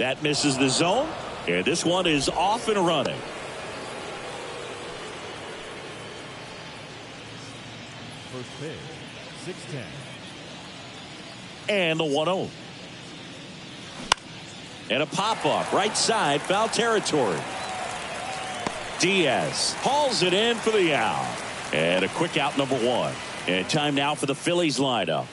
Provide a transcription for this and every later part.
That misses the zone, and this one is off and running. First pitch, 6-10. And the 1-0. And a pop-up right side, foul territory. Diaz hauls it in for the out. And a quick out, number 1. And time now for the Phillies lineup.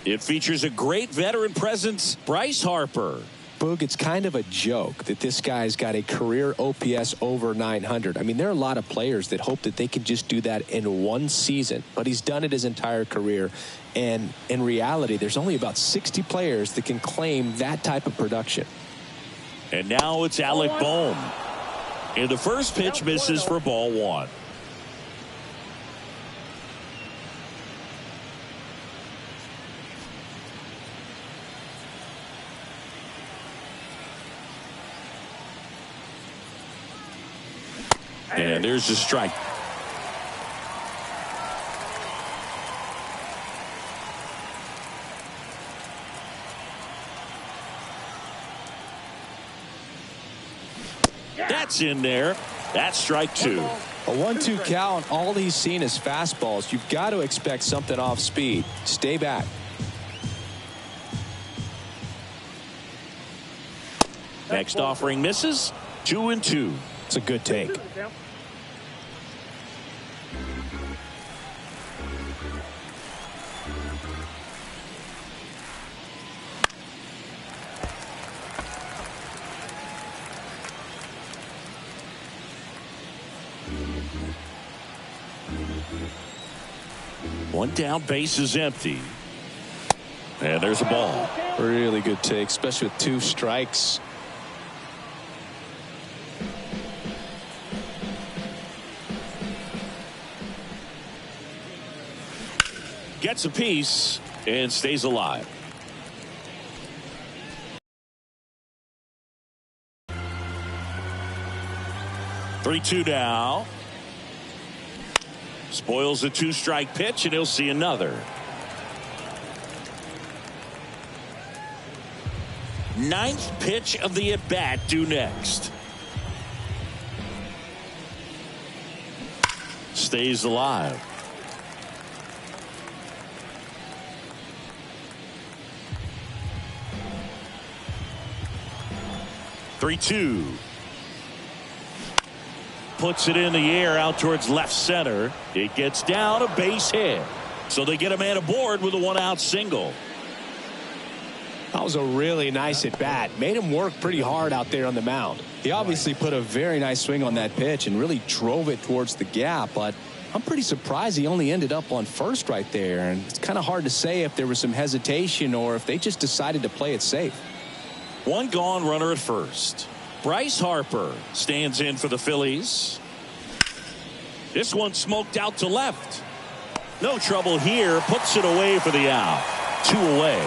It features a great veteran presence, Bryce Harper. Boog, it's kind of a joke that this guy's got a career OPS over 900. I mean, there are a lot of players that hope that they can just do that in one season, but he's done it his entire career. And in reality, there's only about 60 players that can claim that type of production. And now it's Alec Bohm. And the first pitch misses for ball 1. And there's the strike. That's in there. That's strike 2. A 1-2 count. All he's seen is fastballs. You've got to expect something off speed. Stay back. Next offering misses. 2-2. It's a good take. One down, base is empty. And there's a ball. Really good take, especially with 2 strikes. Gets a piece and stays alive. Three-two now. Spoils a 2-strike pitch, and he'll see another. 9th pitch of the at-bat due next. Stays alive. Three-two. Puts it in the air out towards left center. It gets down, a base hit. So they get a man aboard with a 1-out single. That was a really nice at bat. Made him work pretty hard out there on the mound. He obviously put a very nice swing on that pitch and really drove it towards the gap, but I'm pretty surprised he only ended up on first right there. And it's kind of hard to say if there was some hesitation or if they just decided to play it safe. One gone, runner at first. Bryce Harper stands in for the Phillies. This one smoked out to left. No trouble here. Puts it away for the out. 2 away.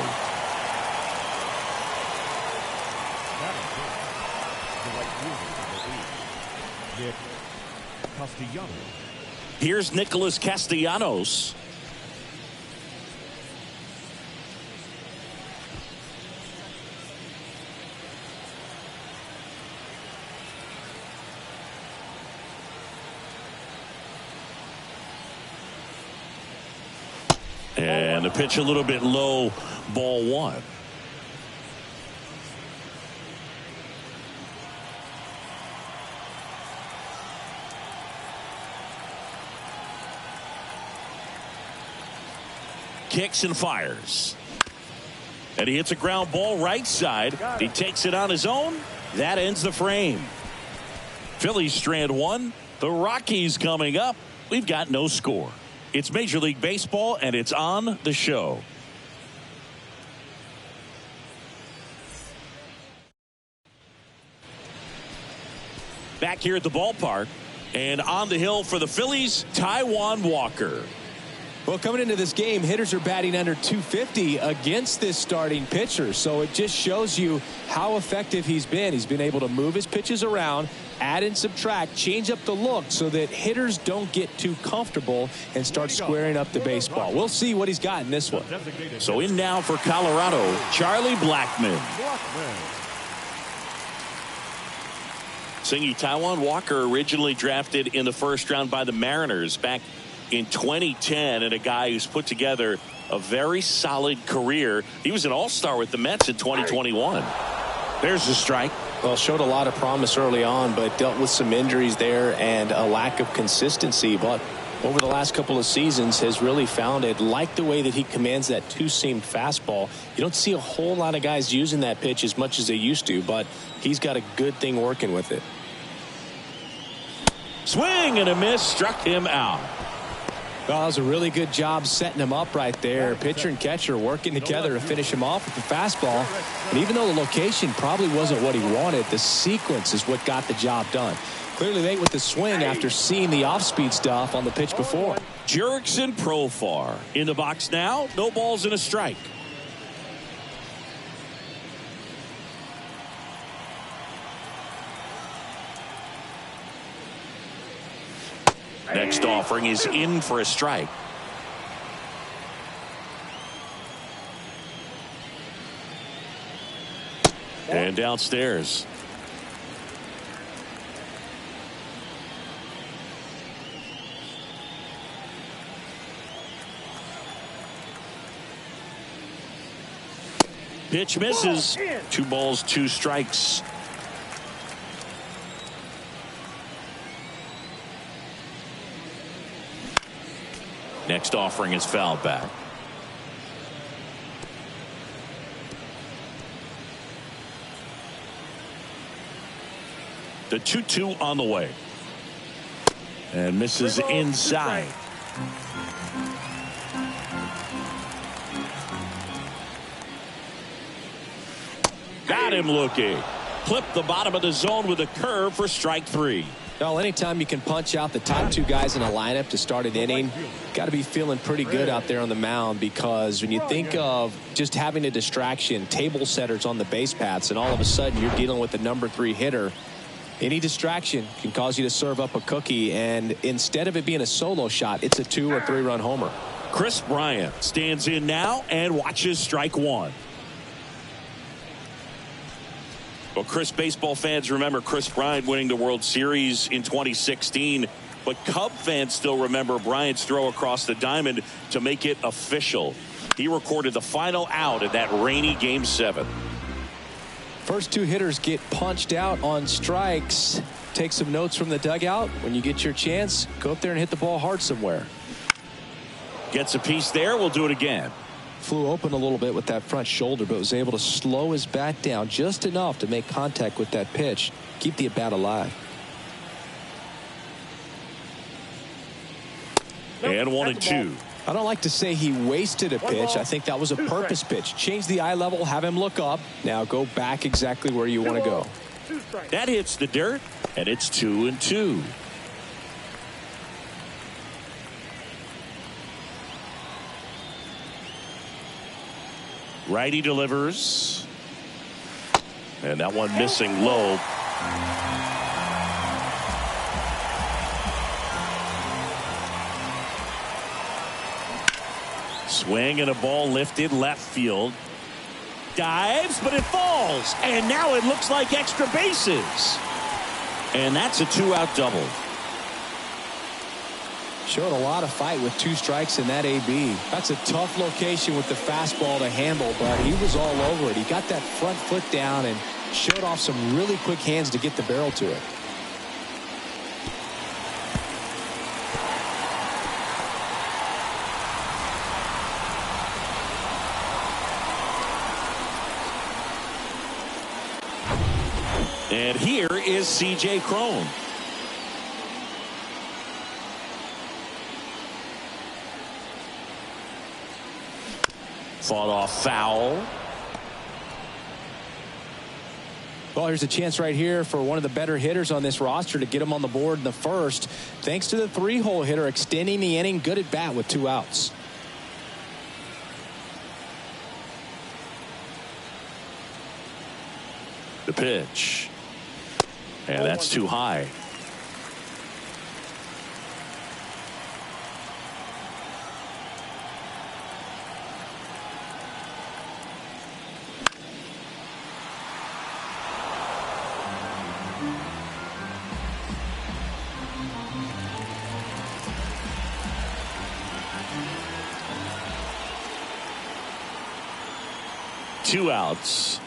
Here's Nicholas Castellanos. And the pitch a little bit low, ball 1. Kicks and fires. And he hits a ground ball right side. He takes it on his own. That ends the frame. Phillies strand 1. The Rockies coming up. We've got no score. It's Major League Baseball, and it's on the show. Back here at the ballpark, and on the hill for the Phillies, Taijuan Walker. Well, coming into this game, hitters are batting under 250 against this starting pitcher. So it just shows you how effective he's been. He's been able to move his pitches around, add and subtract, change up the look so that hitters don't get too comfortable and start squaring up the baseball. We'll see what he's got in this one. So in now for Colorado, Charlie Blackmon. Singy, Taijuan Walker originally drafted in the first round by the Mariners back in 2010, and a guy who's put together a very solid career. He was an all-star with the Mets in 2021. There's the strike. Well, showed a lot of promise early on, but dealt with some injuries there and a lack of consistency. But over the last couple of seasons has really found it. Like the way that he commands that two-seamed fastball. You don't see a whole lot of guys using that pitch as much as they used to, but he's got a good thing working with it. Swing and a miss, struck him out. Well, that was a really good job setting him up right there. Pitcher and catcher working together to finish him off with the fastball. And even though the location probably wasn't what he wanted, the sequence is what got the job done. Clearly late with the swing after seeing the off-speed stuff on the pitch before. Jurickson Profar in the box now. No balls and a strike. Next offering is in for a strike. And downstairs. Pitch misses. 2 balls, 2 strikes. Next offering is fouled back. The 2-2 on the way. And misses inside. Got him looking. Clipped the bottom of the zone with a curve for strike 3. Well, anytime you can punch out the top 2 guys in a lineup to start an inning, got to be feeling pretty good out there on the mound, because when you think of just having a distraction, table setters on the base paths, and all of a sudden you're dealing with the number 3 hitter, any distraction can cause you to serve up a cookie, and instead of it being a solo shot, it's a 2 or 3 run homer. Chris Bryant stands in now and watches strike 1. Well, Chris, baseball fans remember Chris Bryant winning the World Series in 2016, but Cub fans still remember Bryant's throw across the diamond to make it official. He recorded the final out in that rainy Game 7. First 2 hitters get punched out on strikes. Take some notes from the dugout. When you get your chance, go up there and hit the ball hard somewhere. Gets a piece there. We'll do it again. Flew open a little bit with that front shoulder, but was able to slow his bat down just enough to make contact with that pitch. Keep the at-bat alive. And 1-2. I don't like to say he wasted a pitch. I think that was a purpose pitch. Change the eye level, have him look up. Now go back exactly where you want to go. That hits the dirt, and it's 2-2. Righty delivers. And that one missing low. Swing and a ball lifted left field. Dives, but it falls. And now it looks like extra bases. And that's a 2-out double. Showed a lot of fight with 2 strikes in that AB. That's a tough location with the fastball to handle, but he was all over it. He got that front foot down and showed off some really quick hands to get the barrel to it. And here is C.J. Cron. Fought off foul. Well, here's a chance right here for one of the better hitters on this roster to get him on the board in the first. Thanks to the 3-hole hitter extending the inning. Good at bat with 2 outs. The pitch. And that's too high. 2 outs.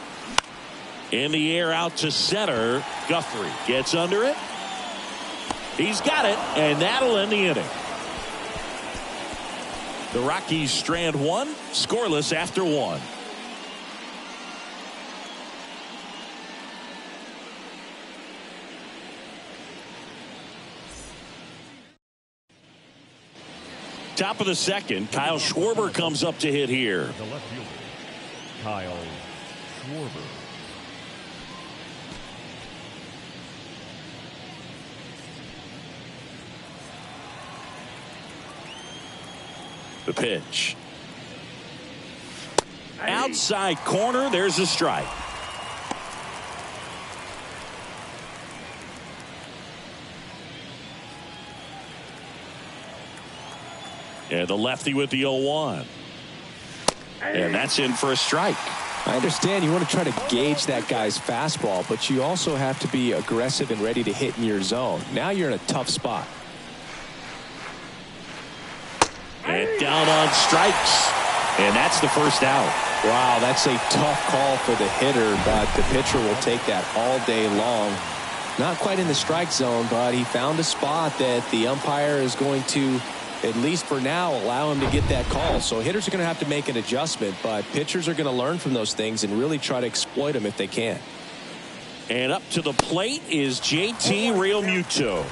In the air out to center. Guthrie gets under it. He's got it, and that'll end the inning. The Rockies strand 1, scoreless after 1. Top of the second, Kyle Schwarber comes up to hit here. The left fielder, Kyle Schwarber. The pitch. Outside corner, there's a strike. And the lefty with the 0-1. And that's in for a strike. I understand you want to try to gauge that guy's fastball, but you also have to be aggressive and ready to hit in your zone. Now you're in a tough spot. And down on strikes. And that's the first out. Wow, that's a tough call for the hitter, but the pitcher will take that all day long. Not quite in the strike zone, but he found a spot that the umpire is going to, at least for now, allow him to get that call. So hitters are going to have to make an adjustment, but pitchers are going to learn from those things and really try to exploit them if they can. And up to the plate is JT Realmuto.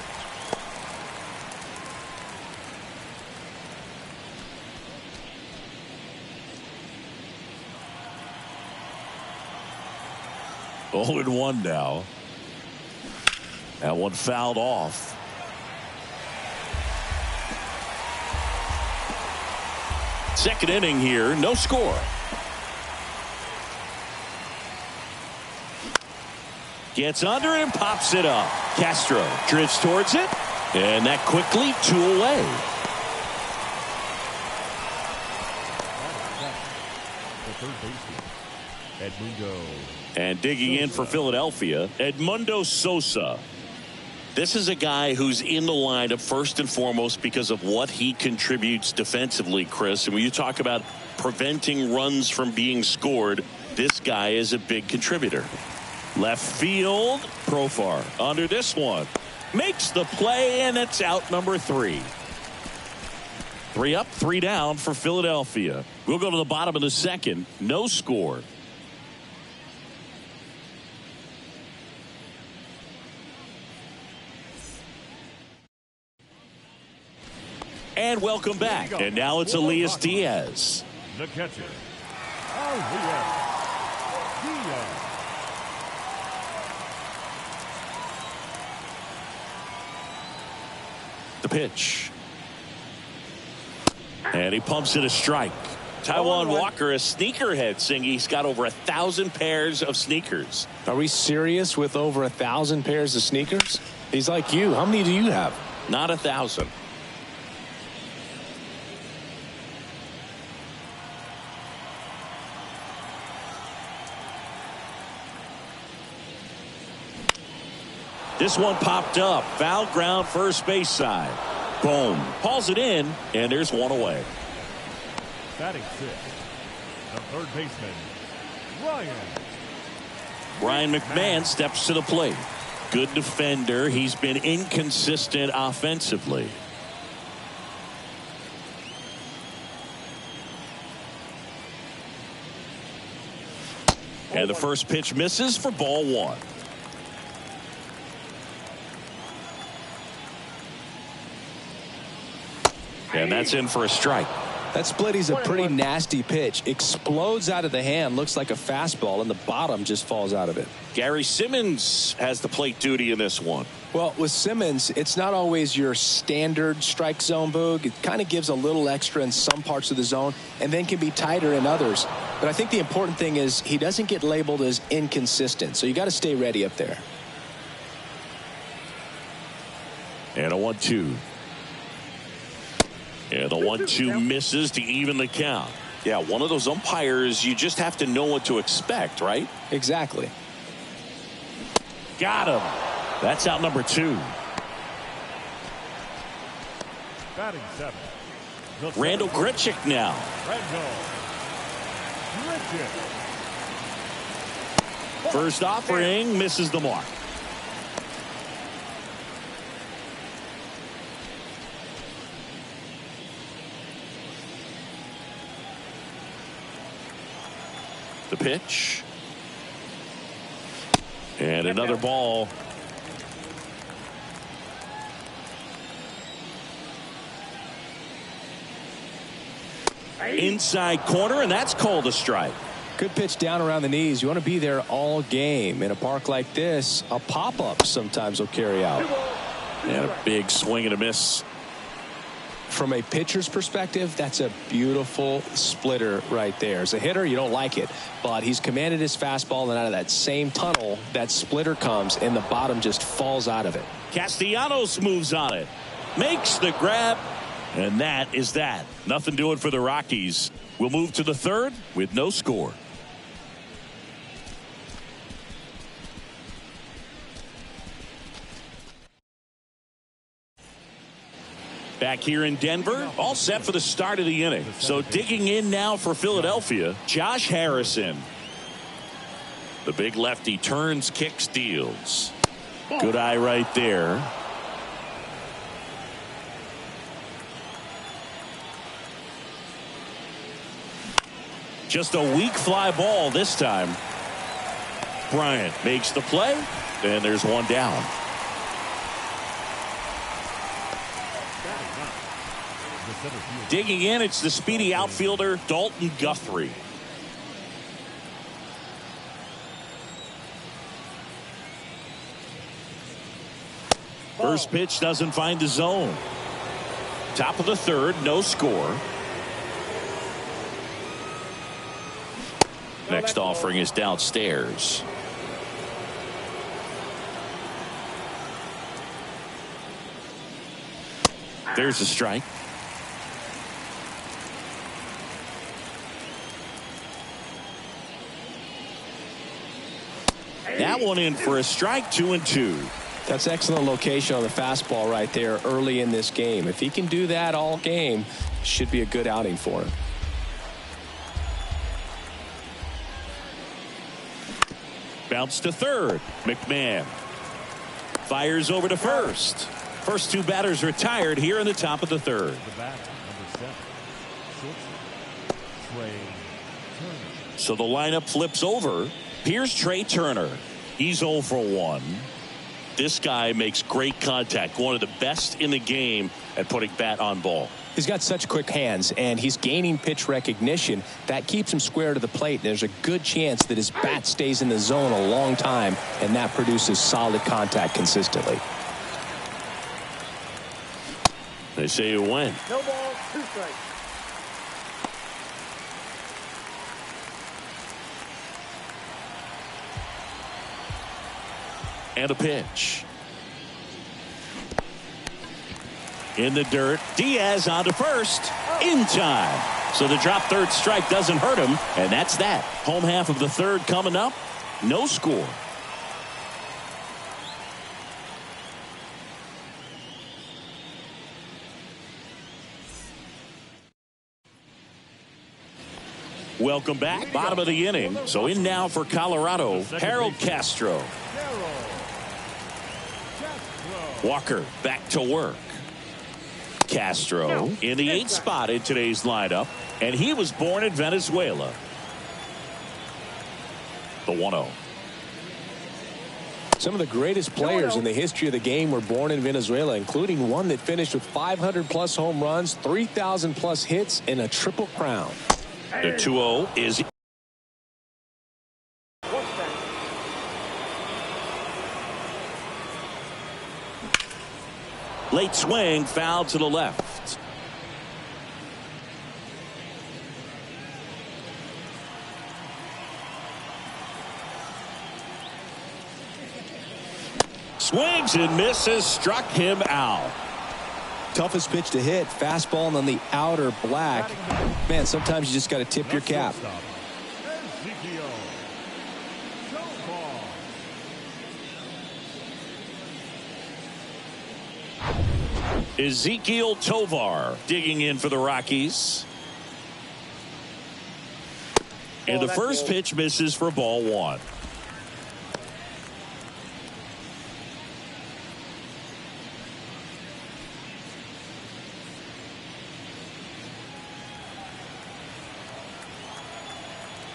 Oh, and 1 now. That one fouled off. Second inning here, no score. Gets under it and pops it up. Castro drifts towards it, and that quickly 2 away. The third baseman, Edmundo. And digging in for Philadelphia, Edmundo Sosa. This is a guy who's in the lineup first and foremost because of what he contributes defensively, Chris. And when you talk about preventing runs from being scored, this guy is a big contributor. Left field, Profar under this one. Makes the play, and it's out number 3. 3 up, 3 down for Philadelphia. We'll go to the bottom of the second. No score. And welcome back. And now it's Elias Diaz. The catcher, Elias Diaz. The pitch. And he pumps it a strike. Taijuan Walker, a sneakerhead, saying he's got over 1,000 pairs of sneakers. Are we serious with over 1,000 pairs of sneakers? He's like you. How many do you have? Not 1,000. This one popped up. Foul ground, first base side. Boom. Hauls it in, and there's 1 away. Batting 6, the third baseman, Ryan McMahon steps to the plate. Good defender. He's been inconsistent offensively. And the first pitch misses for ball 1. And that's in for a strike. That split is a pretty nasty pitch. Explodes out of the hand. Looks like a fastball, and the bottom just falls out of it. Gary Simmons has the plate duty in this one. Well, with Simmons, it's not always your standard strike zone, Boog. It kind of gives a little extra in some parts of the zone and then can be tighter in others. But I think the important thing is he doesn't get labeled as inconsistent. So you got to stay ready up there. And a 1-2. And the 1-2 misses to even the count. Yeah, one of those umpires, you just have to know what to expect, right? Exactly. Got him. That's out number 2. Batting 7. Randall Grichuk now. Randall Grichuk. First offering misses the mark. The pitch. And another ball. Inside corner, and that's called a strike. Good pitch down around the knees. You want to be there all game. In a park like this, a pop-up sometimes will carry out. And a big swing and a miss. From a pitcher's perspective, that's a beautiful splitter right there. As a hitter, you don't like it, but he's commanded his fastball, and out of that same tunnel, that splitter comes, and the bottom just falls out of it. Castellanos moves on it, makes the grab, and that is that. Nothing doing for the Rockies. We'll move to the third with no score. Back here in Denver, all set for the start of the inning. So digging in now for Philadelphia, Josh Harrison. The big lefty turns, kicks, deals. Good eye right there. Just a weak fly ball this time. Bryant makes the play, and there's one down. Digging in, it's the speedy outfielder Dalton Guthrie. First pitch doesn't find the zone. Top of the third, no score. Next offering is downstairs. There's a strike. That one in for a strike, 2-2. That's excellent location on the fastball right there early in this game. If he can do that all game, should be a good outing for him. Bounce to third. McMahon fires over to first. First two batters retired here in the top of the third. So the lineup flips over. Here's Trey Turner. He's 0 for 1. This guy makes great contact. One of the best in the game at putting bat on ball. He's got such quick hands, and he's gaining pitch recognition. That keeps him square to the plate. There's a good chance that his bat stays in the zone a long time, and that produces solid contact consistently. They say you win. No ball, 2 strikes. And a pitch. In the dirt. Diaz on to first. In time. So the drop third strike doesn't hurt him. And that's that. Home half of the third coming up. No score. Welcome back. Bottom of the inning. So in now for Colorado, Harold Castro. Walker back to work. Castro in the 8th spot in today's lineup, and he was born in Venezuela. The 1-0. Some of the greatest players in the history of the game were born in Venezuela, including one that finished with 500+ home runs, 3,000+ hits, and a triple crown. The 2-0 is late swing, foul to the left. Swings and misses, struck him out. Toughest pitch to hit, fastball on the outer black. Man, sometimes you just got to tip your cap. Ezequiel Tovar digging in for the Rockies. And the first pitch misses for ball 1.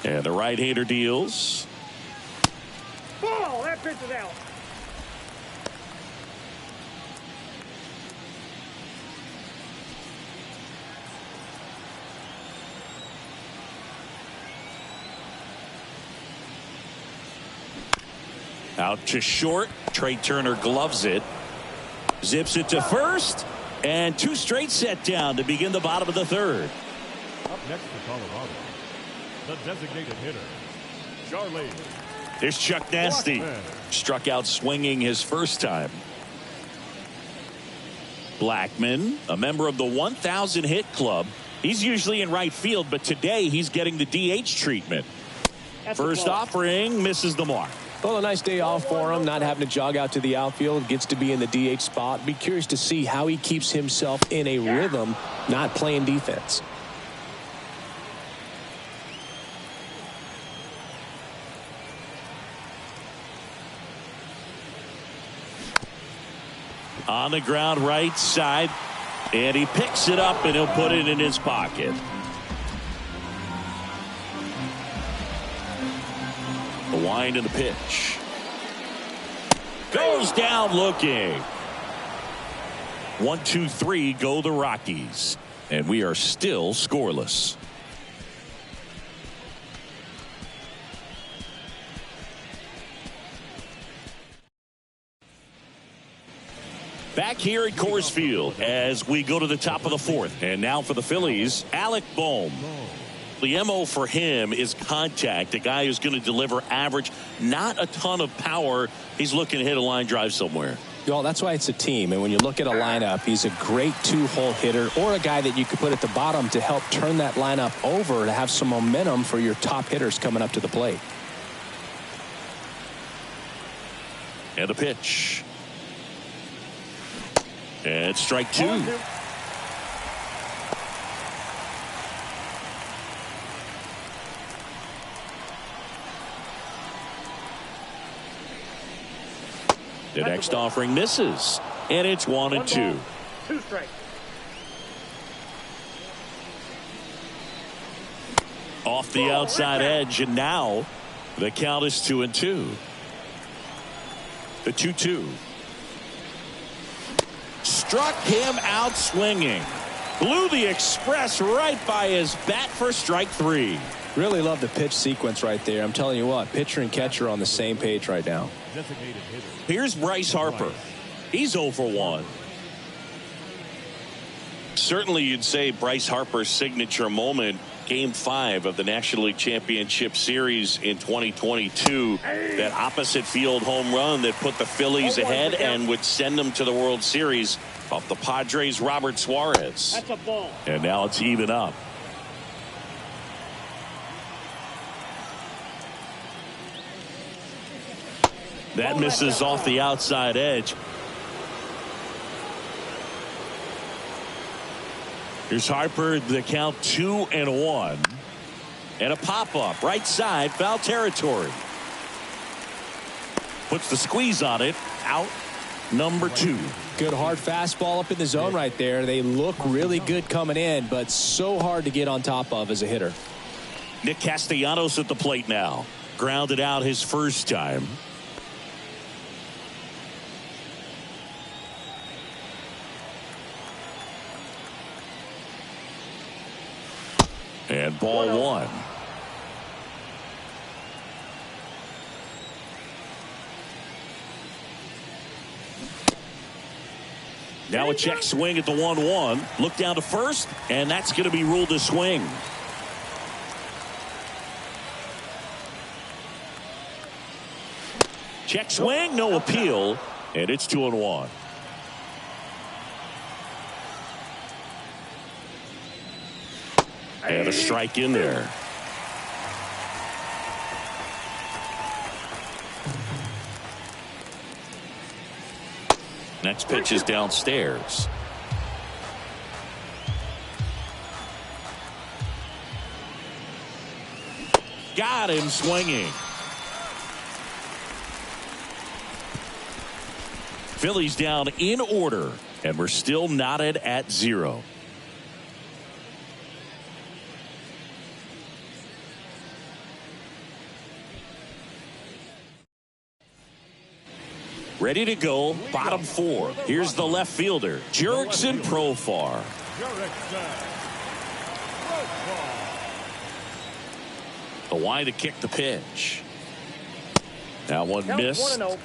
And the right-hander deals. Ball, that pitch is out. Out to short. Trey Turner gloves it. Zips it to first. And 2 straight set down to begin the bottom of the 3rd. Up next for Colorado, the designated hitter, Charlie. Here's Chuck Nasty. Struck out swinging his first time. Blackman, a member of the 1,000 hit club. He's usually in right field, but today he's getting the DH treatment. First offering misses the mark. Well, a nice day off for him, not having to jog out to the outfield, gets to be in the DH spot. Be curious to see how he keeps himself in a rhythm, not playing defense. On the ground right side, and he picks it up and he'll put it in his pocket. The wind and the pitch. Goes down looking. 1, 2, 3 go the Rockies. And we are still scoreless. Back here at Coors Field as we go to the top of the 4th. And now for the Phillies, Alec Bohm. The MO for him is contact. A guy who's going to deliver average, not a ton of power. He's looking to hit a line drive somewhere. Well, that's why it's a team. And when you look at a lineup, he's a great 2-hole hitter or a guy that you could put at the bottom to help turn that lineup over to have some momentum for your top hitters coming up to the plate. And the pitch. And strike 2. The next offering misses. And it's 1 and 2. 2 strikes. Off the outside edge, and now the count is 2 and 2. The 2-2. Struck him out swinging. Blew the express right by his bat for strike 3. Really love the pitch sequence right there. I'm telling you what, pitcher and catcher are on the same page right now. Here's Bryce Harper. He's 0 for 1. Certainly you'd say Bryce Harper's signature moment, Game 5 of the National League Championship Series in 2022. That opposite field home run that put the Phillies ahead and would send them to the World Series off the Padres' Robert Suarez. That's a ball. And now it's even up. That misses off the outside edge. Here's Harper, the count 2 and 1. And a pop-up, right side, foul territory. Puts the squeeze on it, out number 2. Good hard fastball up in the zone right there. They look really good coming in, but so hard to get on top of as a hitter. Nick Castellanos at the plate now. Grounded out his first time. And ball 1. Now a check swing at the 1-1. Look down to first, and that's going to be ruled a swing. Check swing, no appeal, and it's 2-1. And a strike in there. Next pitch is downstairs. Got him swinging. Phillies down in order, and we're still knotted at 0. Ready to go, bottom 4. Here's the left fielder, Jurickson Profar. The line to kick the pitch. That one missed. 1-0.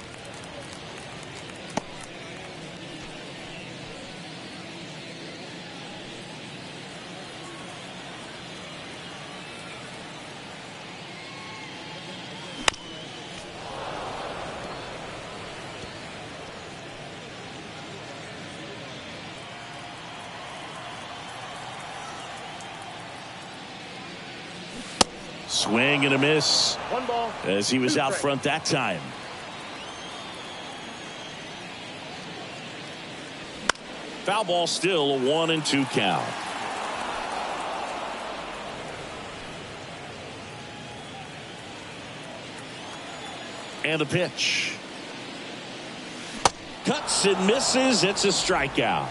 Swing and a miss 1 ball. as he was 2 out strikes. front that time. Foul ball, still a 1-2 count. And the pitch. Cuts and misses. It's a strikeout.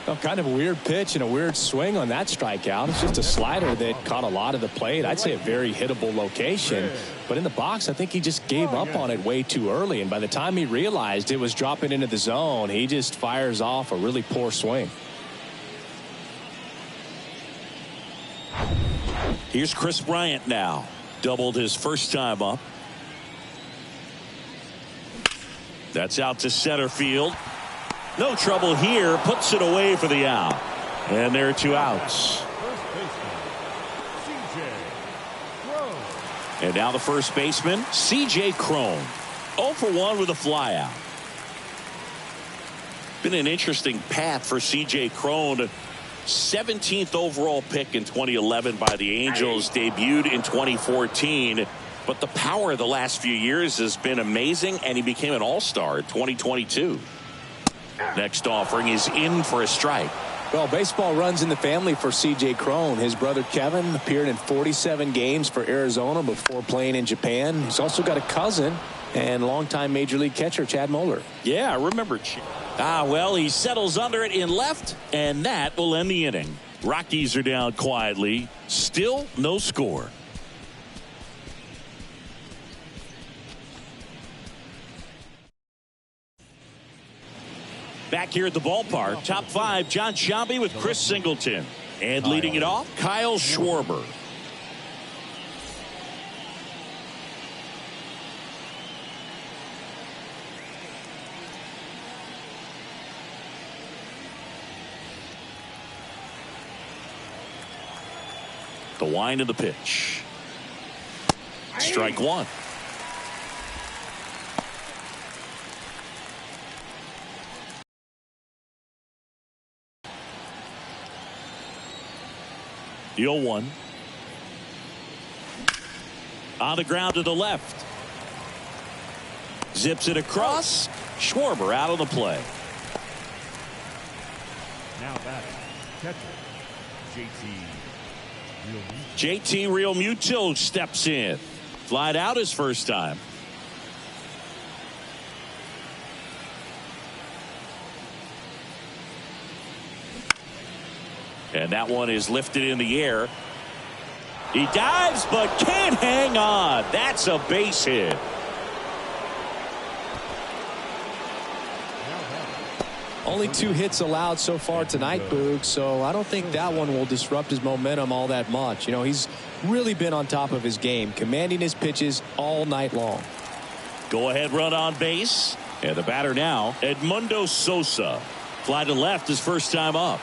Well, kind of a weird pitch and a weird swing on that strikeout. It's just a slider that caught a lot of the plate. I'd say a very hittable location. But in the box, I think he just gave up on it way too early. And by the time he realized it was dropping into the zone, he just fires off a really poor swing. Here's Chris Bryant now. Doubled his first time up. That's out to center field. No trouble here. Puts it away for the out. And there are 2 outs. And now the first baseman, C.J. Cron. 0 for 1 with a flyout. Been an interesting path for C.J. Cron. 17th overall pick in 2011 by the Angels. Debuted in 2014. But the power of the last few years has been amazing. And he became an all-star in 2022. Next offering is in for a strike. Well, baseball runs in the family for C.J. Cron. His brother Kevin appeared in 47 games for Arizona before playing in Japan. He's also got a cousin and longtime Major League catcher Chad Moeller. Yeah, I remember. Well, he settles under it in left, and that will end the inning. Rockies are down quietly. Still no score. Back here at the ballpark, top 5, John Sciambi with Chris Singleton. And leading it off, Kyle Schwarber. The wind of the pitch. Strike 1. The 0-1. On the ground to the left. Zips it across. Schwarber out on the play. Now batting, catcher, JT Realmuto steps in. Flied out his first time. And that one is lifted in the air. He dives but can't hang on. That's a base hit. Only 2 hits allowed so far tonight, Boog, so I don't think that one will disrupt his momentum all that much. You know, he's really been on top of his game, commanding his pitches all night long. Go ahead run on base. And the batter now, Edmundo Sosa. Fly to left his first time up.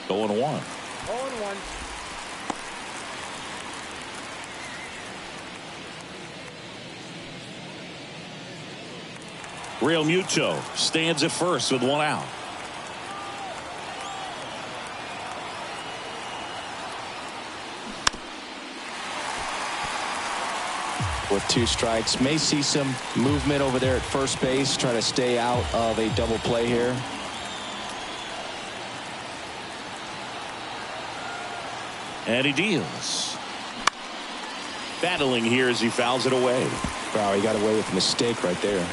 0-1. 0-1. Realmuto stands at first with 1 out. With 2 strikes, may see some movement over there at first base, try to stay out of a double play here. And he deals. Battling here as he fouls it away. Wow, he got away with a mistake right there.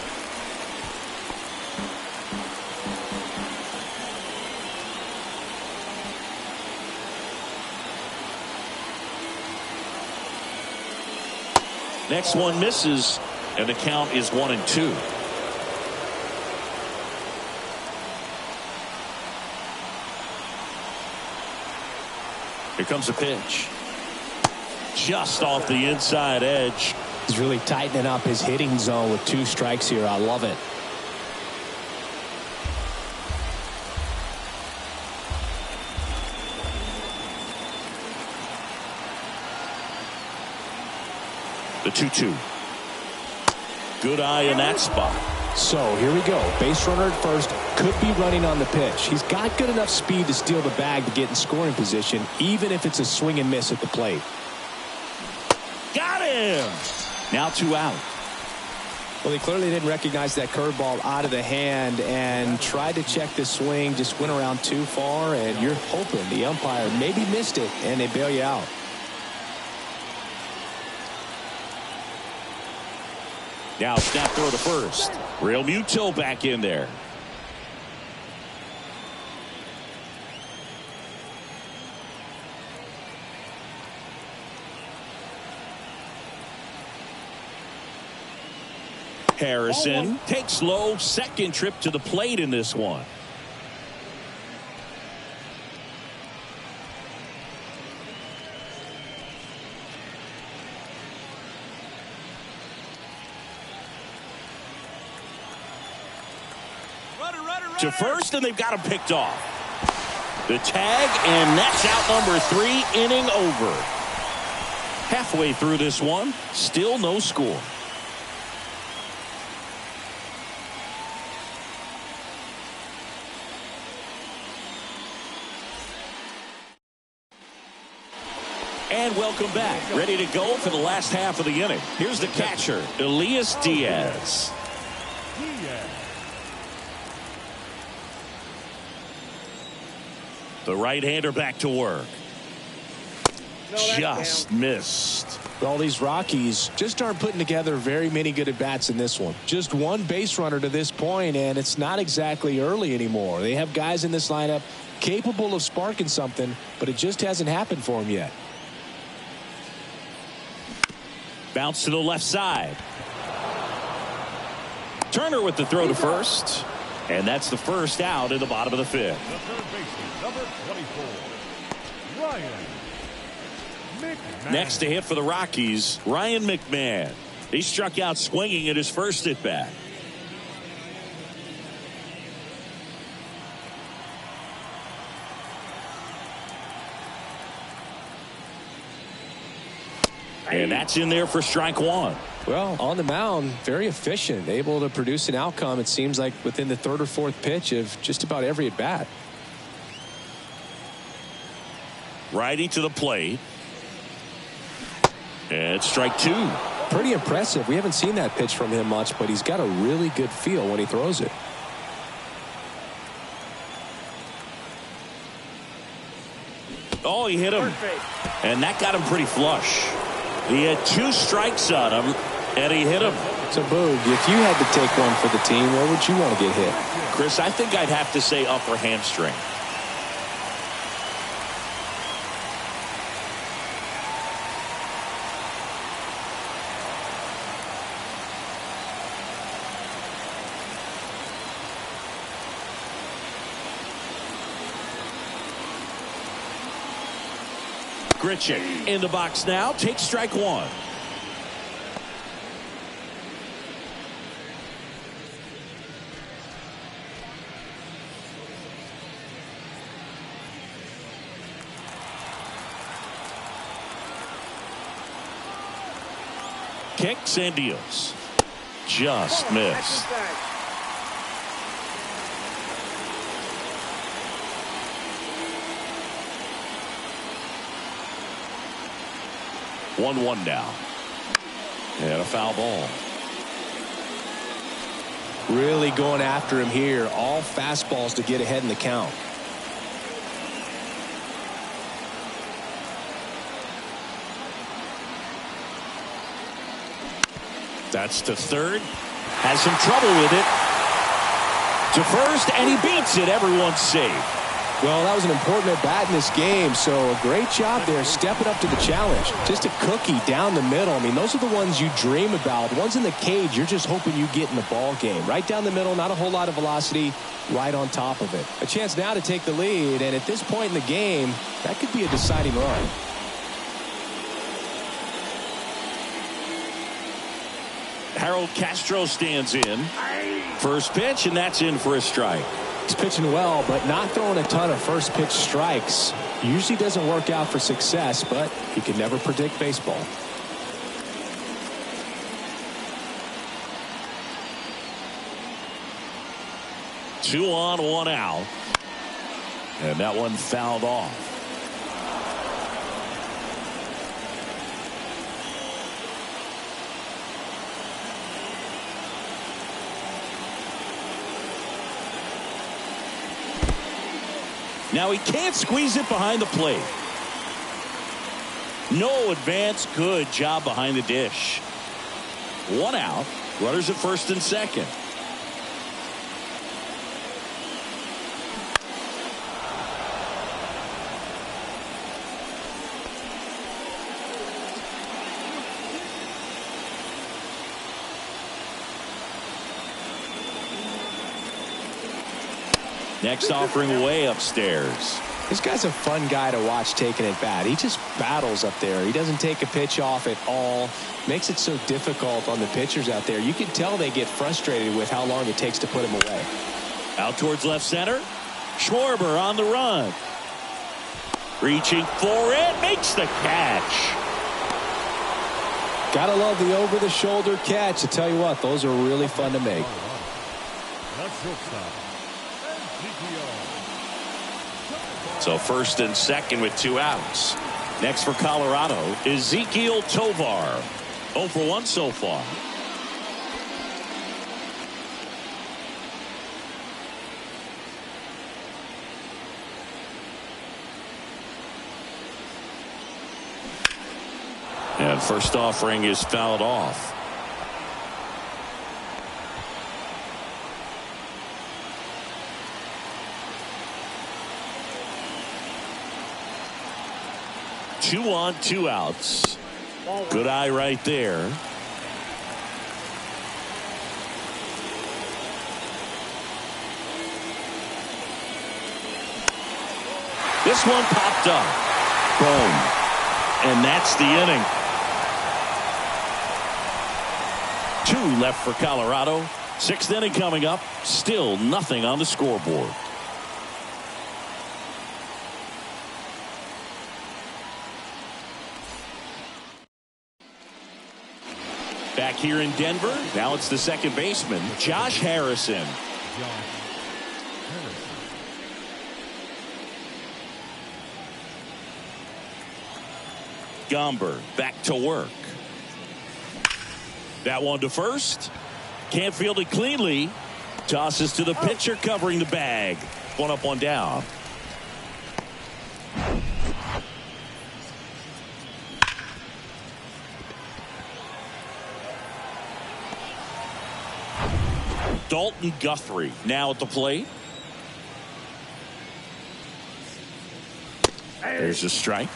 Next one misses, And the count is 1-2. Here comes a pitch. Just off the inside edge. He's really tightening up his hitting zone with 2 strikes here. I love it. The 2-2. Good eye in that spot. So here we go. Base runner at first. Could be running on the pitch. He's got good enough speed to steal the bag to get in scoring position, even if it's a swing and miss at the plate. Got him. Now 2 out. Well, he clearly didn't recognize that curveball out of the hand and tried to check the swing. Just went around too far, and you're hoping the umpire maybe missed it, and they bail you out. Now snap throw to first. Real Muto back in there. Harrison takes low, second trip to the plate in this one. To first, and they've got him picked off. The tag, and that's out number 3, inning over. Halfway through this one, still no score. And welcome back. Ready to go for the last half of the inning. Here's the catcher, Elias Diaz. The right-hander back to work. Just missed. Well, these Rockies just aren't putting together very many good at-bats in this one. Just one base runner to this point, and it's not exactly early anymore. They have guys in this lineup capable of sparking something, but it just hasn't happened for them yet. Bounce to the left side. Turner with the throw to first. And that's the first out in the bottom of the 5th. The third baseman, number 24, Ryan McMahon. Next to hit for the Rockies, Ryan McMahon. He struck out swinging at his first at bat. And that's in there for strike 1. Well, on the mound, very efficient, able to produce an outcome, it seems like, within the 3rd or 4th pitch of just about every at bat. Righty to the plate. And strike 2. Pretty impressive. We haven't seen that pitch from him much, but he's got a really good feel when he throws it. Oh, he hit him. And that got him pretty flush. He had 2 strikes on him, and he hit him. So, Boog, if you had to take one for the team, where would you want to get hit? Chris, I think I'd have to say upper hamstring. Grichuk in the box now, takes strike 1. Kicks and deals. Just missed. 1-1 now. And a foul ball. Really going after him here. All fastballs to get ahead in the count. That's to third. Has some trouble with it. To first, and he beats it. Everyone's safe. Well, that was an important at-bat in this game, so a great job there stepping up to the challenge. Just a cookie down the middle. I mean, those are the ones you dream about. Ones in the cage, you're just hoping you get in the ball game. Right down the middle, not a whole lot of velocity, right on top of it. A chance now to take the lead, and at this point in the game, that could be a deciding run. Harold Castro stands in. First pitch, and that's in for a strike. He's pitching well, but not throwing a ton of first pitch strikes. Usually doesn't work out for success, but you can never predict baseball. Two on, one out. And that one fouled off. Now he can't squeeze it behind the plate. No advance. Good job behind the dish. One out. Runners at first and second. Next offering way upstairs. This guy's a fun guy to watch taking at bat. He just battles up there. He doesn't take a pitch off at all. Makes it so difficult on the pitchers out there. You can tell they get frustrated with how long it takes to put him away. Out towards left center. Schwarber on the run. Reaching for it. Makes the catch. Gotta love the over-the-shoulder catch. I tell you what, those are really fun to make. So first and second with two outs. Next for Colorado, Ezequiel Tovar. 0 for 1 so far. And first offering is fouled off. Two on, two outs. Good eye right there. This one popped up. Boom. And that's the inning. 2 left for Colorado. 6th inning coming up. Still nothing on the scoreboard. Back here in Denver, now it's the second baseman, Josh Harrison. Gomber back to work. That one to first. Can't field it cleanly. Tosses to the pitcher covering the bag. One up, one down. Dalton Guthrie now at the plate. There's a strike.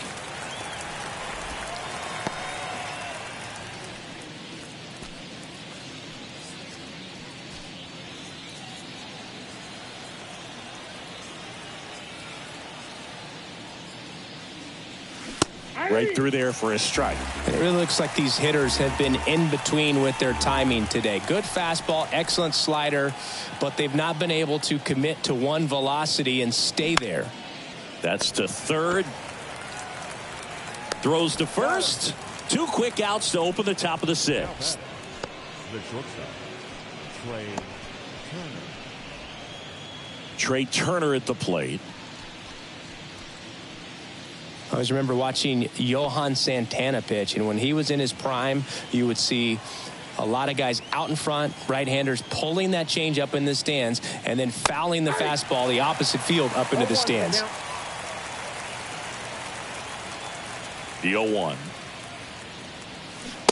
Right through there for a strike. It really looks like these hitters have been in between with their timing today. Good fastball, excellent slider, but they've not been able to commit to one velocity and stay there. That's to third. Throws to first. 2 quick outs to open the top of the 6th. The shortstop, Trey Turner at the plate. I always remember watching Johan Santana pitch, and when he was in his prime, you would see a lot of guys out in front, right-handers pulling that change up in the stands and then fouling the fastball the opposite field up into the stands. The 0-1.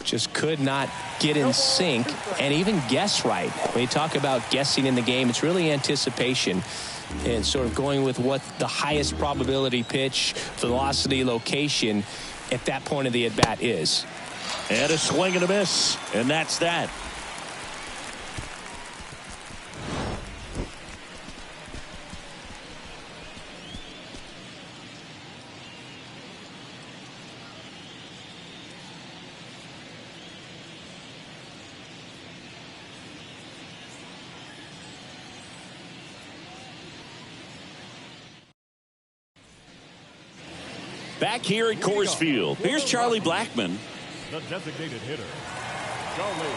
Just could not get in sync and even guess right. When you talk about guessing in the game, it's really anticipation and sort of going with what the highest probability pitch, velocity, location at that point of the at-bat is. And a swing and a miss, and that's that. Back here at Coors Field, here's Charlie Blackmon. The designated hitter, Charlie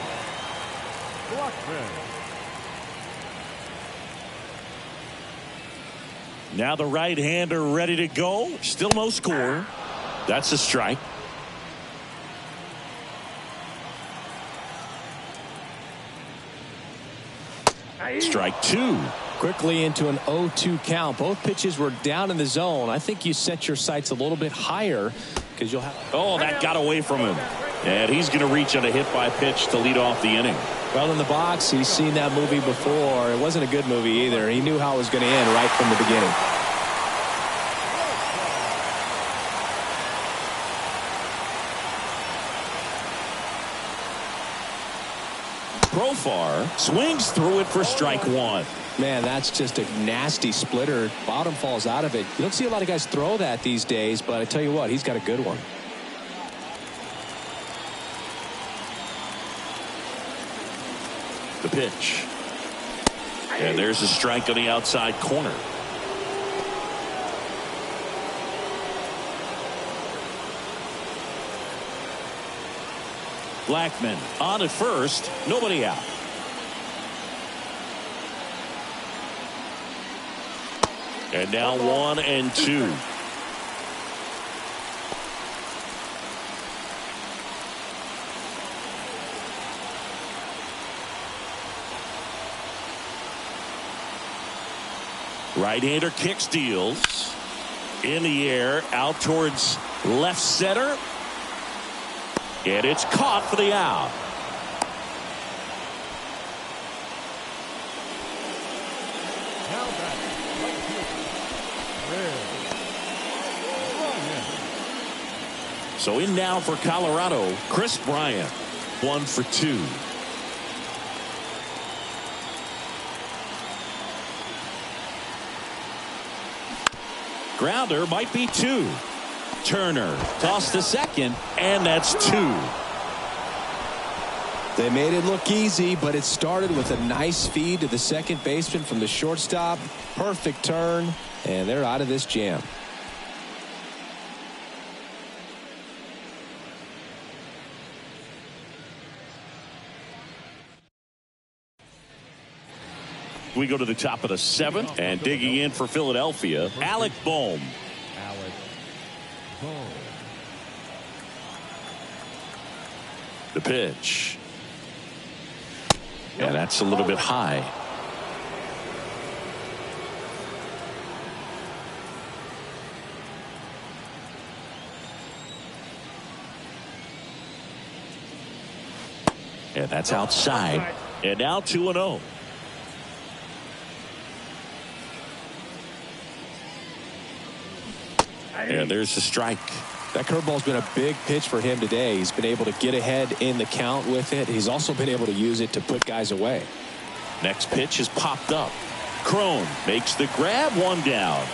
Blackmon. Now the right-hander ready to go. Still no score. That's a strike. Strike two. Quickly into an 0-2 count. Both pitches were down in the zone. I think you set your sights a little bit higher because you'll have. Oh, that got away from him. And he's going to reach on a hit by pitch to lead off the inning. Well, in the box, he's seen that movie before. It wasn't a good movie either. He knew how it was going to end right from the beginning. Profar swings through it for strike one. Man, that's just a nasty splitter. Bottom falls out of it. You don't see a lot of guys throw that these days, but I tell you what, he's got a good one. The pitch. And there's a strike on the outside corner. Blackmon on at first, nobody out. And now 1-2. Right-hander kick steals. In the air, out towards left center. And it's caught for the out. So in now for Colorado, Chris Bryant, 1 for 2. Grounder might be 2. Turner tossed to second, and that's 2. They made it look easy, but it started with a nice feed to the second baseman from the shortstop. Perfect turn, and they're out of this jam. We go to the top of the 7th, and digging in for Philadelphia, Alec Bohm. The pitch. Yeah, that's a little bit high. And that's outside. And now 2-0. And there's the strike. That curveball's been a big pitch for him today. He's been able to get ahead in the count with it. He's also been able to use it to put guys away. Next pitch is popped up. Crone makes the grab, 1 down.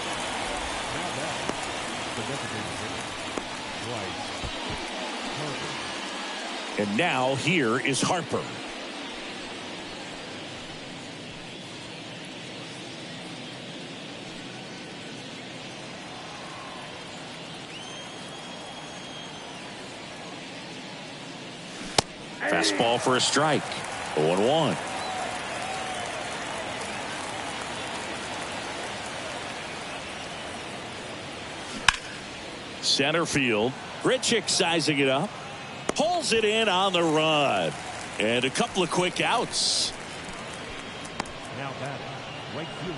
And now here is Harper. Fastball for a strike. 0-1. Center field. Grichuk sizing it up. Pulls it in on the run. And a couple of quick outs. Now batting, right fielder,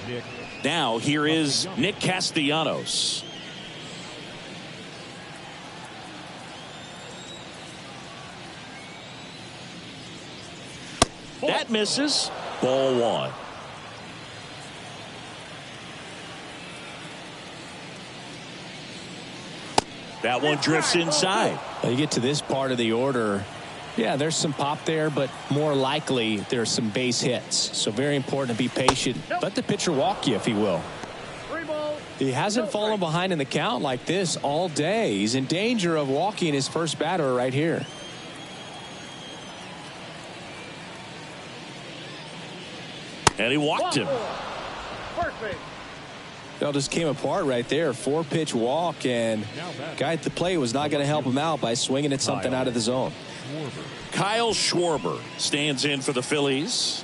Nick. Now here is Nick Castellanos. That misses. Ball one. That one drifts inside. You get to this part of the order. Yeah, there's some pop there, but more likely there's some base hits. So very important to be patient. Let the pitcher walk you if he will. He hasn't fallen behind in the count like this all day. He's in danger of walking his first batter right here. And he walked him. It all just came apart right there. 4-pitch walk, and guy at the plate was not going to help him out by swinging at something out of the zone. Kyle Schwarber stands in for the Phillies.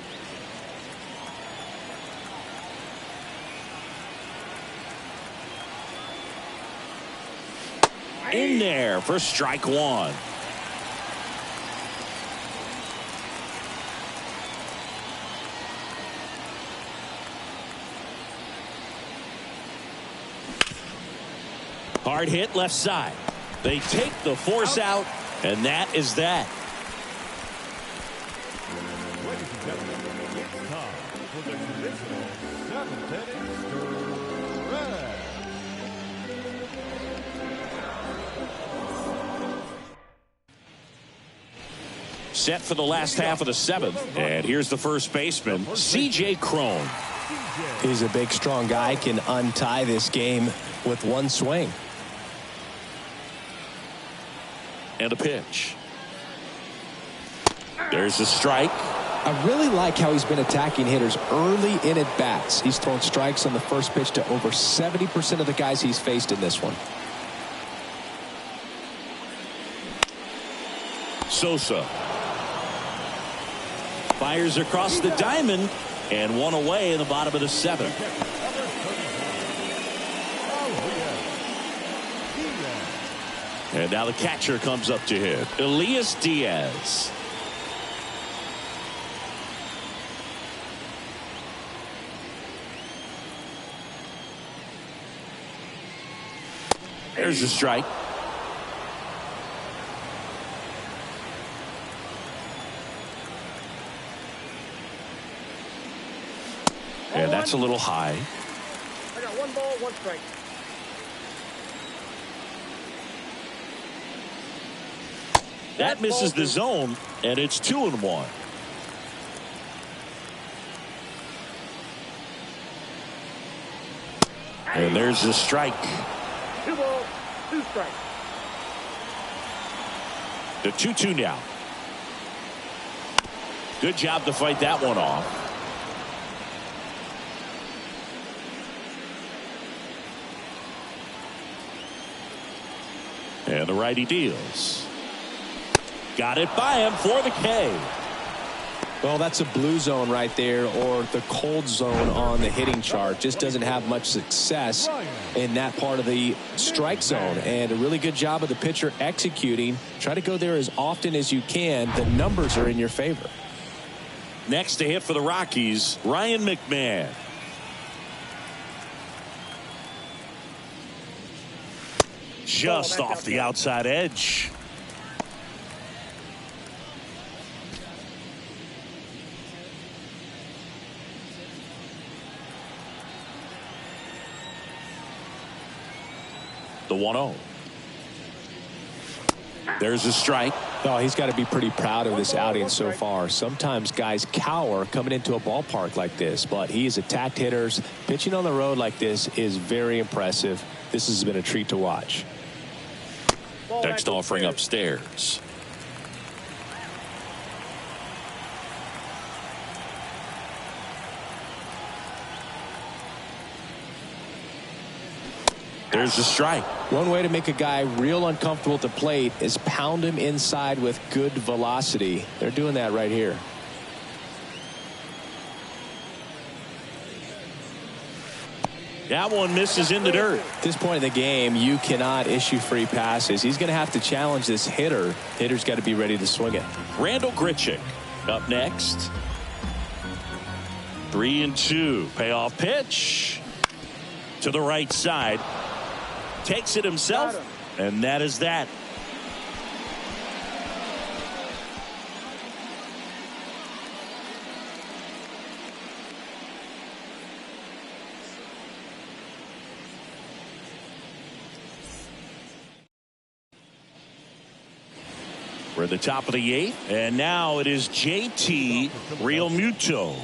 In there for strike one. Hard hit left side. They take the force out, and that is that. Ladies and gentlemen, it's time for the traditional 7th inning stretch. Set for the last half of the 7th, and here's the first baseman, C.J. Cron. He's a big, strong guy, can untie this game with one swing. And a pitch. There's a strike. I really like how he's been attacking hitters early in at bats. He's thrown strikes on the first pitch to over 70% of the guys he's faced in this one. Sosa fires across the diamond, and one away in the bottom of the 7th. And now the catcher comes up to him, Elias Diaz. There's a strike. And that's a little high. I got 1 ball, 1 strike. That misses the zone, and it's 2-1. And there's the strike. 2 balls, 2 strikes. The 2-2 now. Good job to fight that one off. And the righty deals. Got it by him for the K. Well, that's a blue zone right there, or the cold zone on the hitting chart. Just doesn't have much success in that part of the strike zone. And a really good job of the pitcher executing. Try to go there as often as you can. The numbers are in your favor. Next to hit for the Rockies, Ryan McMahon. Just off the outside edge. The 1-0. There's a strike. Oh, he's got to be pretty proud of this outing so far. Sometimes guys cower coming into a ballpark like this, but he has attacked hitters. Pitching on the road like this is very impressive. This has been a treat to watch. Next offering upstairs. There's a strike. One way to make a guy real uncomfortable at the plate is pound him inside with good velocity. They're doing that right here. That one misses in the dirt. At this point in the game, you cannot issue free passes. He's going to have to challenge this hitter. Hitter's got to be ready to swing it. Randall Grichuk up next. 3-2. Payoff pitch to the right side. Takes it himself, and that is that. We're at the top of the 8th, and now it is JT Realmuto.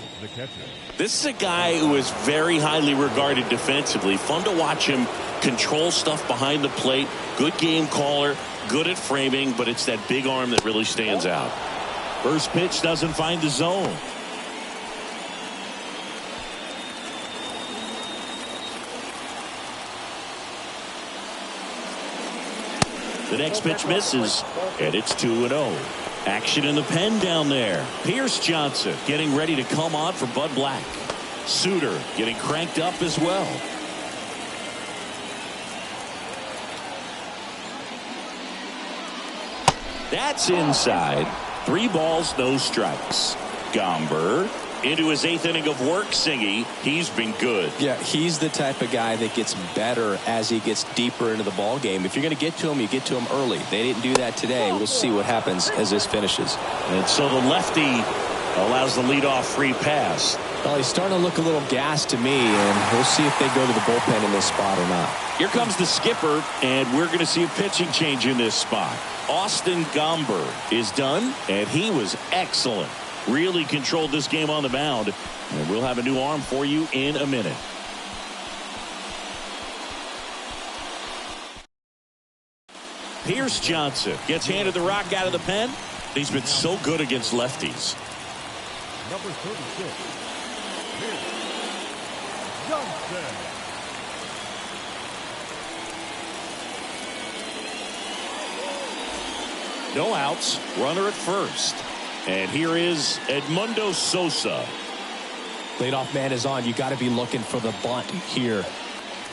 This is a guy who is very highly regarded defensively. Fun to watch him control stuff behind the plate. Good game caller, good at framing, but it's that big arm that really stands out. First pitch doesn't find the zone. The next pitch misses, and it's 2-0. Action in the pen down there. Pierce Johnson getting ready to come on for Bud Black. Suter getting cranked up as well. That's inside. 3 balls, no strikes. Gomber into his 8th inning of work. Singy, he's been good. Yeah, he's the type of guy that gets better as he gets deeper into the ball game. If you're going to get to him, you get to him early. They didn't do that today. We'll see what happens as this finishes. And so the lefty allows the leadoff free pass. Well, he's starting to look a little gassed to me, and we'll see if they go to the bullpen in this spot or not. Here comes the skipper, and we're going to see a pitching change in this spot. Austin Gomber is done, and he was excellent. Really controlled this game on the mound, and we'll have a new arm for you in a minute. Pierce Johnson gets handed the rock out of the pen. He's been so good against lefties. Number 36, Pierce Johnson. No outs, runner at first. And here is Edmundo Sosa. Leadoff man is on. You got to be looking for the bunt here.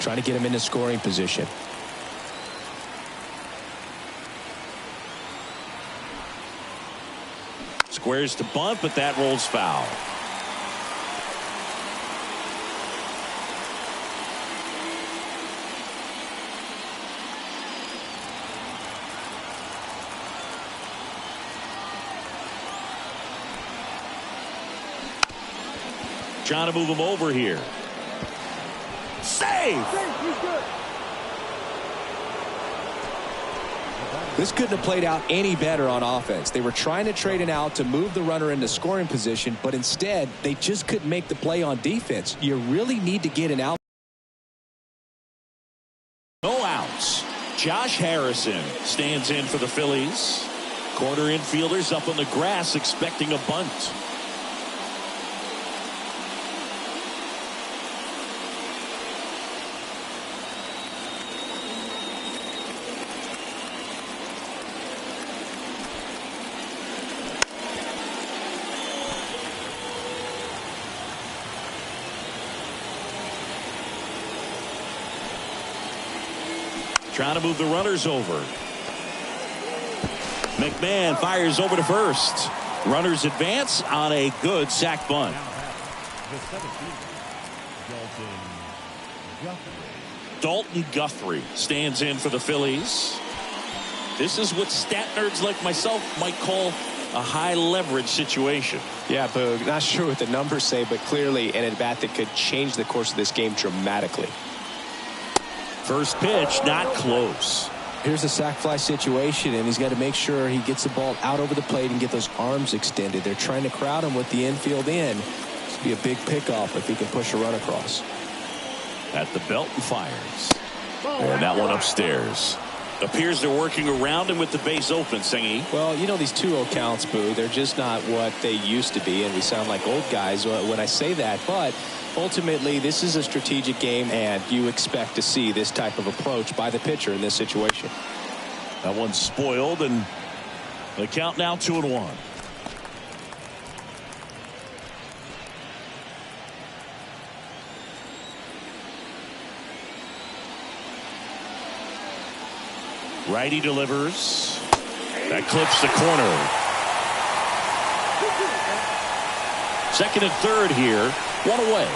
Trying to get him into scoring position. Squares to bunt, but that rolls foul. Trying to move him over here. Save! This couldn't have played out any better on offense. They were trying to trade an out to move the runner into scoring position, but instead they just couldn't make the play on defense. You really need to get an out. No outs. Josh Harrison stands in for the Phillies. Corner infielders up on the grass expecting a bunt. Trying to move the runners over. McMahon fires over to first. Runners advance on a good sac bunt. Dalton Guthrie stands in for the Phillies. This is what stat nerds like myself might call a high leverage situation. Yeah, Boog, not sure what the numbers say, but clearly an at-bat that could change the course of this game dramatically. First pitch, not close. Here's a sac fly situation, and he's got to make sure he gets the ball out over the plate and get those arms extended. They're trying to crowd him with the infield in. This would be a big pickoff if he can push a run across. At the belt and fires. And that one upstairs. Appears they're working around him with the base open, Singy. Well, you know, these 2-0 counts, Boo, they're just not what they used to be, and we sound like old guys when I say that, but ultimately this is a strategic game, and you expect to see this type of approach by the pitcher in this situation. That one's spoiled, and the count now 2-1. Righty delivers. That clips the corner. Second and third here. One away.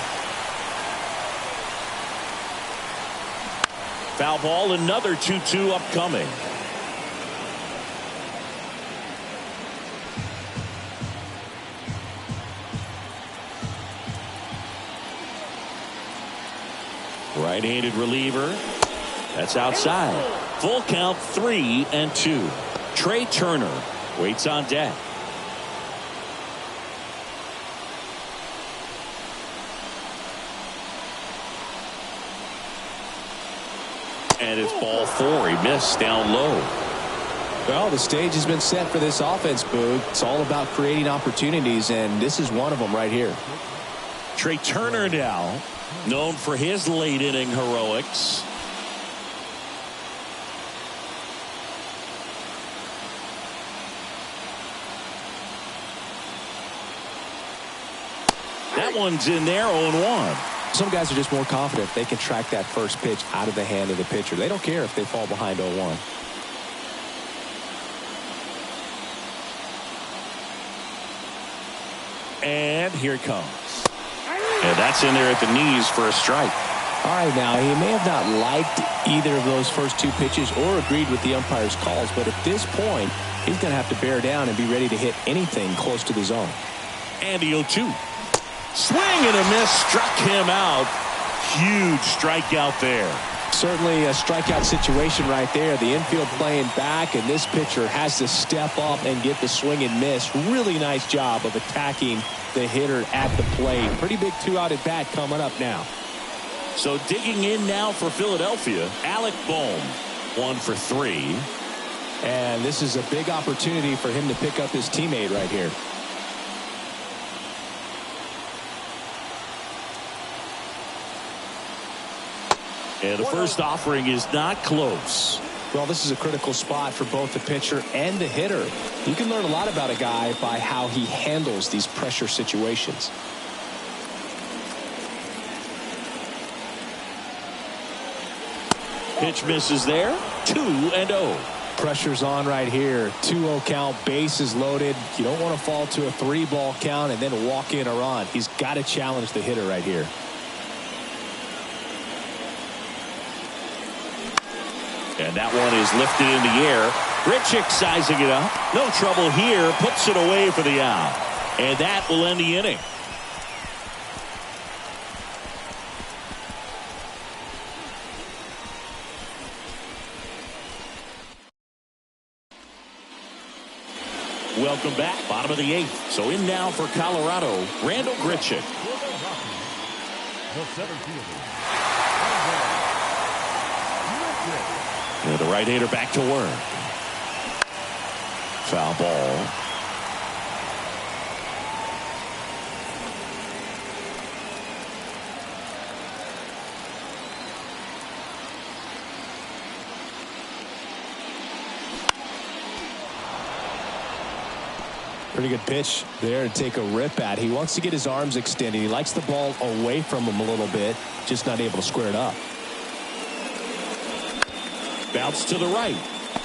Foul ball. Another 2-2 upcoming. Right-handed reliever. That's outside. Full count 3-2. Trey Turner Waits on deck. And it's ball 4. He missed down low. Well, the stage has been set for this offense, Boog. It's all about creating opportunities, and this is one of them right here. Trey Turner now, known for his late inning heroics. That one's in there, 0-1. Some guys are just more confident they can track that first pitch out of the hand of the pitcher. They don't care if they fall behind 0-1. And here it comes. And that's in there at the knees for a strike. All right, now, he may have not liked either of those first two pitches or agreed with the umpire's calls, but at this point, he's going to have to bear down and be ready to hit anything close to the zone. And the 0-2. Swing and a miss, struck him out. Huge strikeout there. Certainly a strikeout situation right there. The infield playing back, and this pitcher has to step up and get the swing and miss. Really nice job of attacking the hitter at the plate. Pretty big 2-out at bat coming up now. So digging in now for Philadelphia, Alec Bohm, 1 for 3. And this is a big opportunity for him to pick up his teammate right here. And the first offering is not close. Well, this is a critical spot for both the pitcher and the hitter. You can learn a lot about a guy by how he handles these pressure situations. Pitch misses there. 2-0. Pressure's on right here. 2-0 count, bases loaded. You don't want to fall to a 3-ball count and then walk in a run. He's got to challenge the hitter right here. And that one is lifted in the air. Grichuk sizing it up. No trouble here. Puts it away for the out. And that will end the inning. Welcome back. Bottom of the 8th. So in now for Colorado, Randall Grichuk. The center fielder. And the right-hander back to work. Foul ball. Pretty good pitch there to take a rip at. He wants to get his arms extended. He likes the ball away from him a little bit, just not able to square it up. Bounce to the right.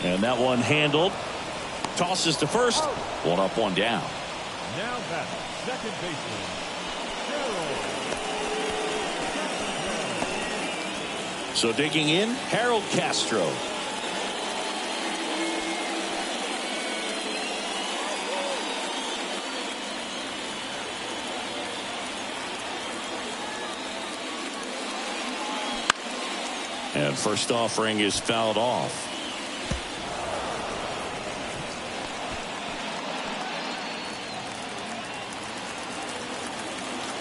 And that one handled. Tosses to first. 1 up, 1 down. Now batting, second baseman, Harold. So digging in, Harold Castro. And first offering is fouled off.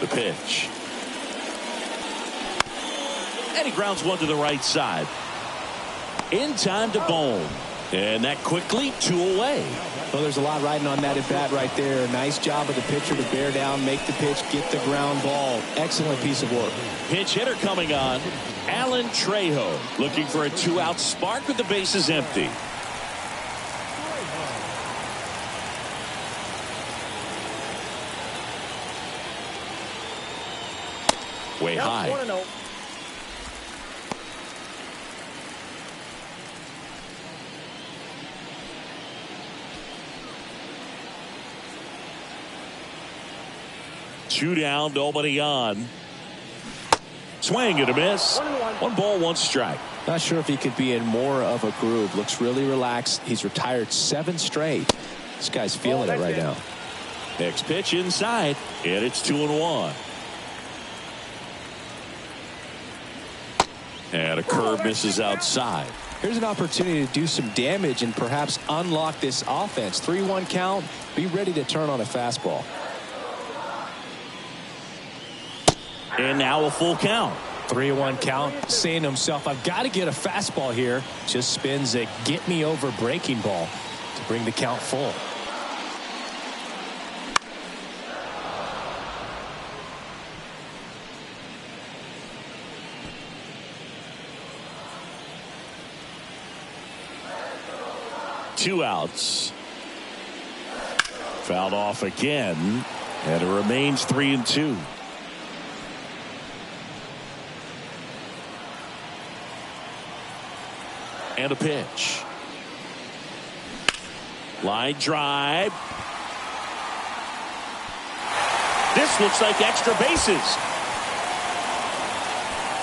The pitch. And he grounds one to the right side. In time to Bohm. And that quickly 2 away. Well, there's a lot riding on that at bat right there. Nice job of the pitcher to bear down, make the pitch, get the ground ball. Excellent piece of work. Pinch hitter coming on. Alan Trejo looking for a 2-out spark with the bases empty. Way high. 1-0. Two down, nobody on. Swing and a miss. 1 ball, 1 strike. Not sure if he could be in more of a groove. Looks really relaxed. He's retired 7 straight. This guy's feeling it right now. Next pitch inside, and it's 2-1. And a curve misses outside. Here's an opportunity to do some damage and perhaps unlock this offense. 3-1 count. Be ready to turn on a fastball. And now a full count. 3-1 count, saying to himself, I've got to get a fastball here. Just spins a get-me-over breaking ball to bring the count full. Two outs. Fouled off again, and it remains 3-2. And a pitch. Line drive. This looks like extra bases.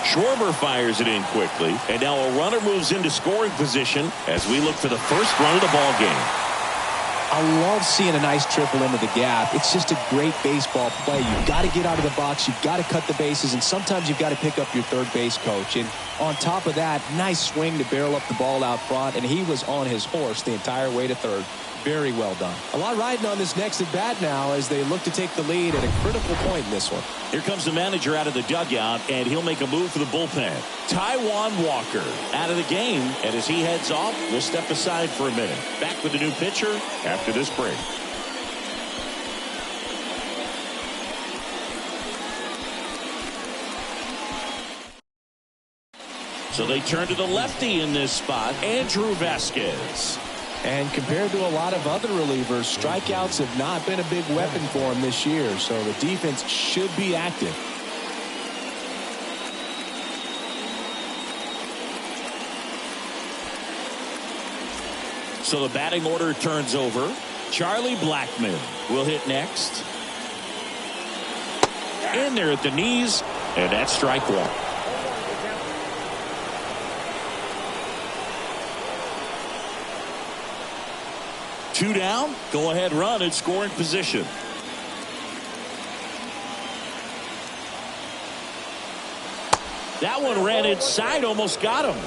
Schwarber fires it in quickly, and now a runner moves into scoring position as we look for the first run of the ball game. I love seeing a nice triple into the gap. It's just a great baseball play. You've got to get out of the box. You've got to cut the bases, and sometimes you've got to pick up your third base coach. And on top of that, nice swing to barrel up the ball out front, and he was on his horse the entire way to third. Very well done. A lot riding on this next at bat now as they look to take the lead at a critical point in this one. Here comes the manager out of the dugout, and he'll make a move for the bullpen. Taijuan Walker out of the game, and as he heads off, we'll step aside for a minute. Back with the new pitcher after this break. So they turn to the lefty in this spot, Andrew Vasquez. And compared to a lot of other relievers, strikeouts have not been a big weapon for him this year, so the defense should be active. So the batting order turns over. Charlie Blackmon will hit next. In there at the knees, and that's strike one. Two down, go ahead run in scoring position. That one ran inside, almost got him.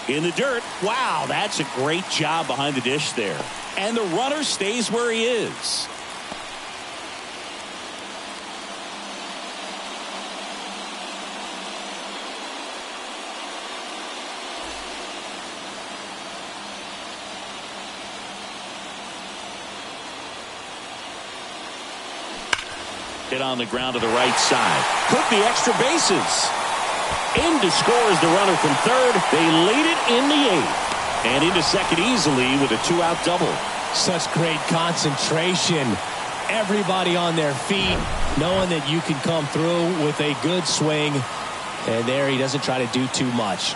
In the dirt. Wow, that's a great job behind the dish there. And the runner stays where he is. Hit on the ground to the right side. Could be extra bases. In to score is the runner from third. They lead it in the eighth. And into second easily with a two-out double. Such great concentration. Everybody on their feet, knowing that you can come through with a good swing. And there he doesn't try to do too much.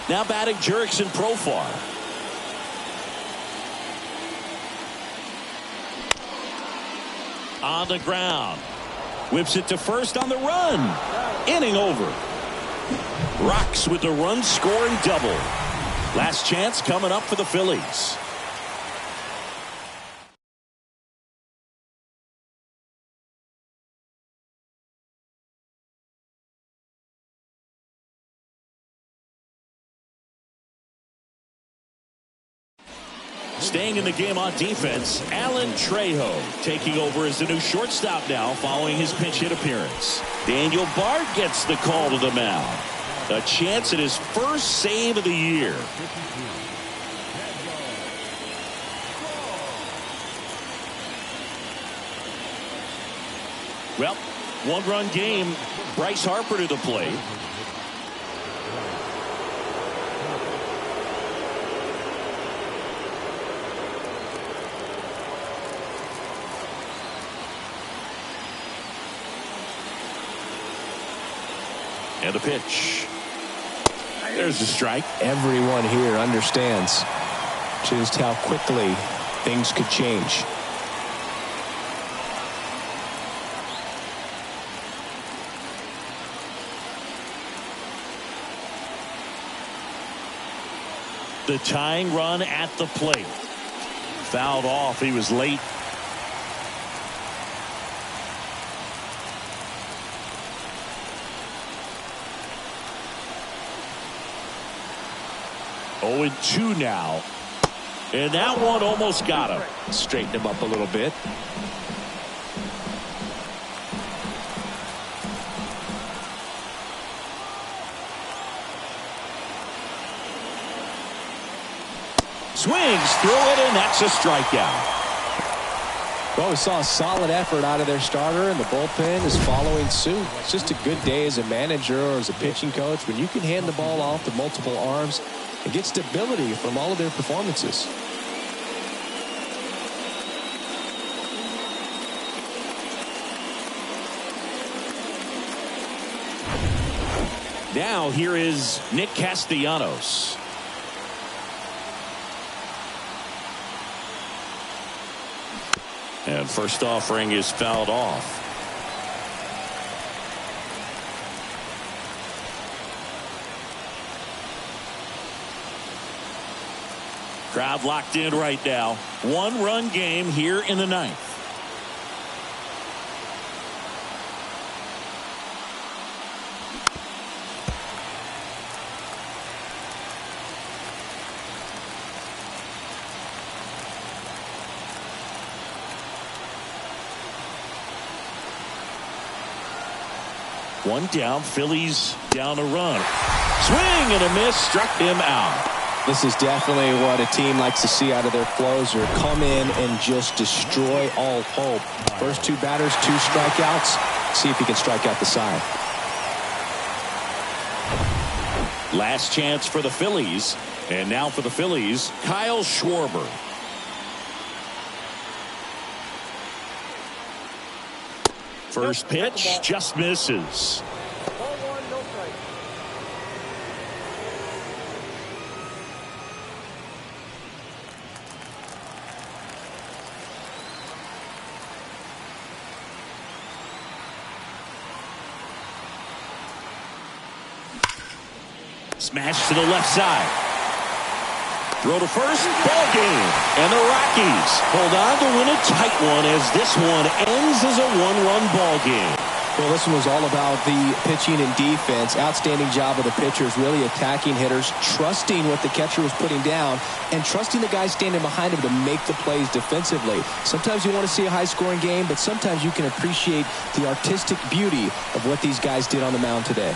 Now batting Jurickson Profar. On the ground. Whips it to first on the run. Inning over. Rocks with the run scoring double. Last chance coming up for the Phillies. Staying in the game on defense, Alan Trejo taking over as the new shortstop now following his pinch hit appearance. Daniel Bard gets the call to the mound. A chance at his first save of the year. Well, one-run game. Bryce Harper to the plate. And a pitch. There's the strike. Everyone here understands just how quickly things could change. The tying run at the plate. Fouled off. He was late. Oh, 2 now. And that one almost got him. Straighten him up a little bit. Swings through it, and that's a strikeout. Well, we saw a solid effort out of their starter, and the bullpen is following suit. It's just a good day as a manager or as a pitching coach when you can hand the ball off to multiple arms and get stability from all of their performances. Now here is Nick Castellanos. And first offering is fouled off. Crowd locked in right now. 1-run game here in the 9th. One down, Phillies down a run. Swing and a miss, struck him out. This is definitely what a team likes to see out of their closer. Come in and just destroy all hope. First 2 batters, 2 strikeouts. See if he can strike out the side. Last chance for the Phillies. And now for the Phillies, Kyle Schwarber. First pitch just misses. Ball 1, no strike. Smash to the left side. Throw to first, ball game. And the Rockies hold on to win a tight one as this one ends as a 1-run ball game. Well, this one was all about the pitching and defense. Outstanding job of the pitchers, really attacking hitters, trusting what the catcher was putting down, and trusting the guys standing behind him to make the plays defensively. Sometimes you want to see a high-scoring game, but sometimes you can appreciate the artistic beauty of what these guys did on the mound today.